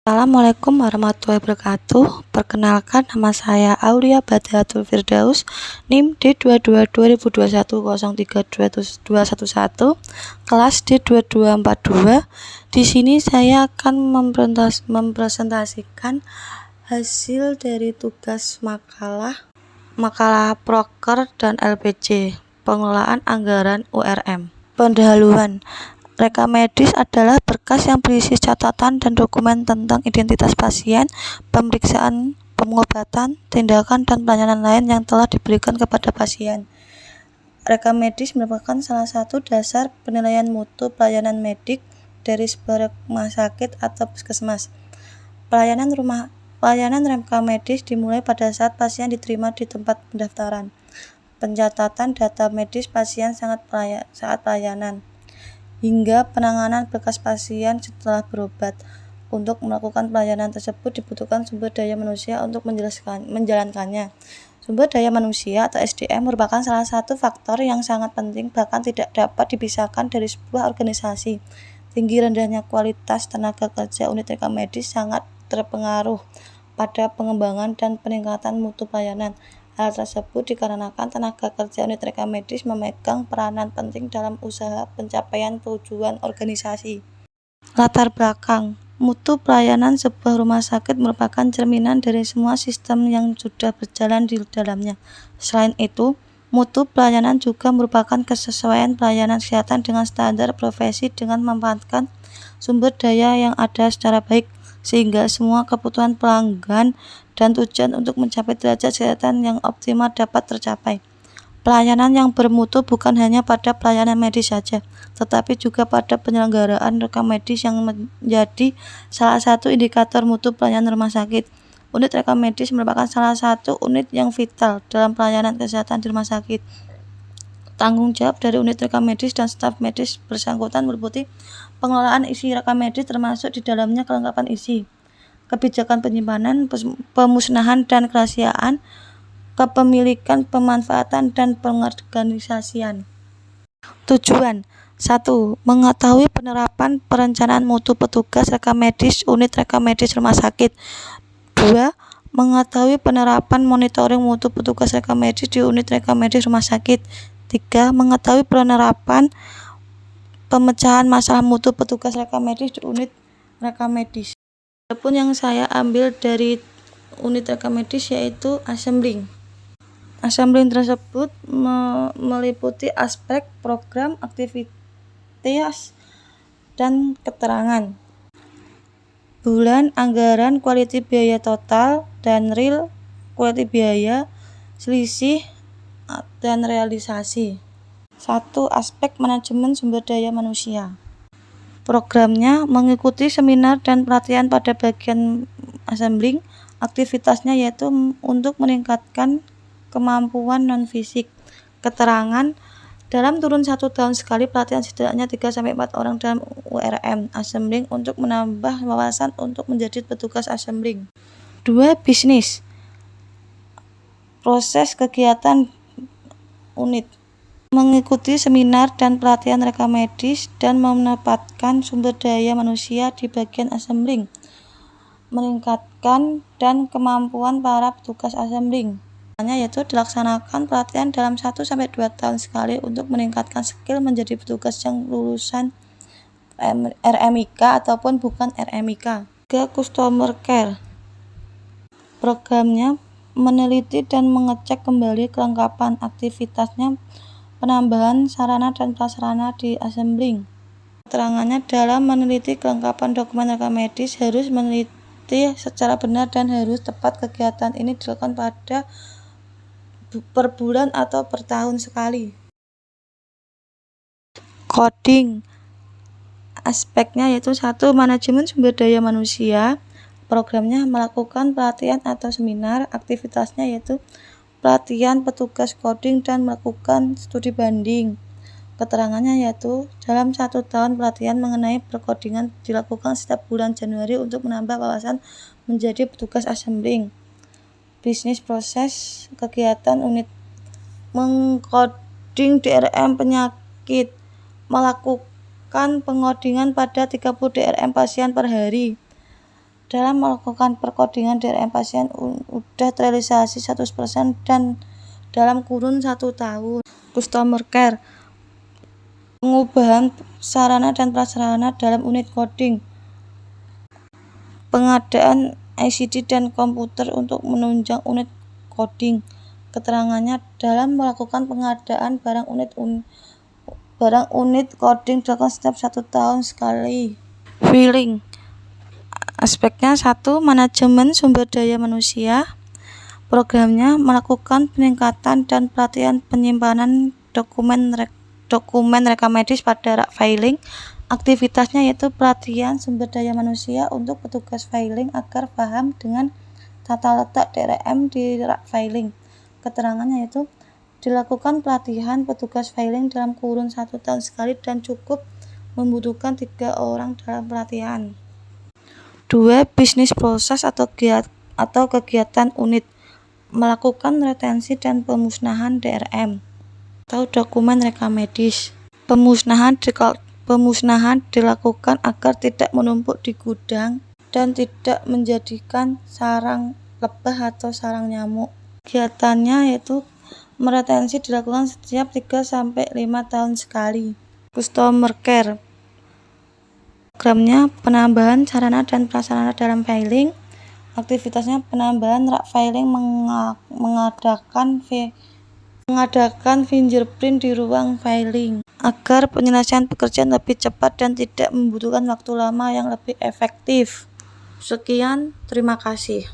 Assalamualaikum warahmatullahi wabarakatuh. Perkenalkan, nama saya Aulia Badiatul Firdaus, NIM D22 2021 032211, kelas D2242. Di sini saya akan mempresentasikan hasil dari tugas makalah proker dan LPC, pengelolaan anggaran URM. Pendahuluan. Rekam medis adalah berkas yang berisi catatan dan dokumen tentang identitas pasien, pemeriksaan, pengobatan, tindakan, dan pelayanan lain yang telah diberikan kepada pasien. Rekam medis merupakan salah satu dasar penilaian mutu pelayanan medik dari sebuah rumah sakit atau puskesmas. Pelayanan rekam medis dimulai pada saat pasien diterima di tempat pendaftaran. Pencatatan data medis pasien saat pelayanan hingga penanganan berkas pasien setelah berobat. Untuk melakukan pelayanan tersebut dibutuhkan sumber daya manusia untuk menjalankannya. Sumber daya manusia atau SDM merupakan salah satu faktor yang sangat penting, bahkan tidak dapat dipisahkan dari sebuah organisasi. Tinggi rendahnya kualitas tenaga kerja unit rekam medis sangat terpengaruh pada pengembangan dan peningkatan mutu pelayanan. Hal tersebut dikarenakan tenaga kerja unit rekam medis memegang peranan penting dalam usaha pencapaian tujuan organisasi. Latar belakang. Mutu pelayanan sebuah rumah sakit merupakan cerminan dari semua sistem yang sudah berjalan di dalamnya. Selain itu, mutu pelayanan juga merupakan kesesuaian pelayanan kesehatan dengan standar profesi dengan memanfaatkan sumber daya yang ada secara baik, sehingga semua kebutuhan pelanggan dan tujuan untuk mencapai derajat kesehatan yang optimal dapat tercapai. Pelayanan yang bermutu bukan hanya pada pelayanan medis saja, tetapi juga pada penyelenggaraan rekam medis yang menjadi salah satu indikator mutu pelayanan rumah sakit. Unit rekam medis merupakan salah satu unit yang vital dalam pelayanan kesehatan di rumah sakit. Tanggung jawab dari unit rekam medis dan staf medis bersangkutan meliputi pengelolaan isi rekam medis, termasuk di dalamnya kelengkapan isi, kebijakan penyimpanan, pemusnahan dan kerahasiaan, kepemilikan, pemanfaatan, dan pengorganisasian. Tujuan 1. Mengetahui penerapan perencanaan mutu petugas rekam medis unit rekam medis rumah sakit. 2. Mengetahui penerapan monitoring mutu petugas rekam medis di unit rekam medis rumah sakit. 3. Mengetahui penerapan pemecahan masalah mutu petugas rekam medis di unit rekam medis. Adapun yang saya ambil dari unit rekam medis yaitu assembling. Assembling tersebut meliputi aspek program, aktivitas, dan keterangan. Bulan, anggaran, quality biaya total, dan real, quality biaya, selisih, dan realisasi. 1. Aspek manajemen sumber daya manusia. Programnya mengikuti seminar dan pelatihan pada bagian assembling. Aktivitasnya yaitu untuk meningkatkan kemampuan non-fisik. Keterangan, dalam kurun 1 tahun sekali pelatihan setidaknya 3-4 orang dalam URM assembling untuk menambah wawasan untuk menjadi petugas assembling. 2. Bisnis, proses kegiatan unit, mengikuti seminar dan pelatihan rekam medis dan menempatkan sumber daya manusia di bagian assembling, meningkatkan dan kemampuan para petugas assembling. Yaitu dilaksanakan pelatihan dalam 1-2 tahun sekali untuk meningkatkan skill menjadi petugas yang lulusan RMIK ataupun bukan RMIK. Ke customer care. Programnya meneliti dan mengecek kembali kelengkapan aktivitasnya, penambahan sarana dan prasarana di assembling. Keterangannya, dalam meneliti kelengkapan dokumen rekam medis harus meneliti secara benar dan harus tepat. Kegiatan ini dilakukan pada per bulan atau per tahun sekali. Coding. Aspeknya yaitu 1. Manajemen sumber daya manusia. Programnya melakukan pelatihan atau seminar. Aktivitasnya yaitu pelatihan petugas coding dan melakukan studi banding. Keterangannya yaitu dalam 1 tahun pelatihan mengenai perkodingan dilakukan setiap bulan Januari untuk menambah wawasan menjadi petugas assembling. Bisnis proses kegiatan unit, mengkoding DRM penyakit, melakukan pengodingan pada 30 DRM pasien per hari, dalam melakukan perkodingan DRM pasien udah terrealisasi 100% dan dalam kurun 1 tahun. Customer care, pengubahan sarana dan prasarana dalam unit coding, pengadaan ICT dan komputer untuk menunjang unit coding. Keterangannya dalam melakukan pengadaan barang unit coding dilakukan setiap 1 tahun sekali. Filling, aspeknya 1. Manajemen sumber daya manusia. Programnya melakukan peningkatan dan pelatihan penyimpanan dokumen rekam medis pada rak filing. Aktivitasnya yaitu pelatihan sumber daya manusia untuk petugas filing agar paham dengan tata letak DRM di rak filing. Keterangannya yaitu dilakukan pelatihan petugas filing dalam kurun 1 tahun sekali dan cukup membutuhkan 3 orang dalam pelatihan. 2. Bisnis proses atau kegiatan unit, melakukan retensi dan pemusnahan DRM atau dokumen rekam medis. Pemusnahan dilakukan agar tidak menumpuk di gudang dan tidak menjadikan sarang lebah atau sarang nyamuk. Kegiatannya yaitu meretensi dilakukan setiap 3-5 tahun sekali. Customer care, programnya penambahan sarana dan prasarana dalam filing. Aktivitasnya penambahan rak filing, mengadakan fingerprint di ruang filing agar penyelesaian pekerjaan lebih cepat dan tidak membutuhkan waktu lama yang lebih efektif. Sekian, terima kasih.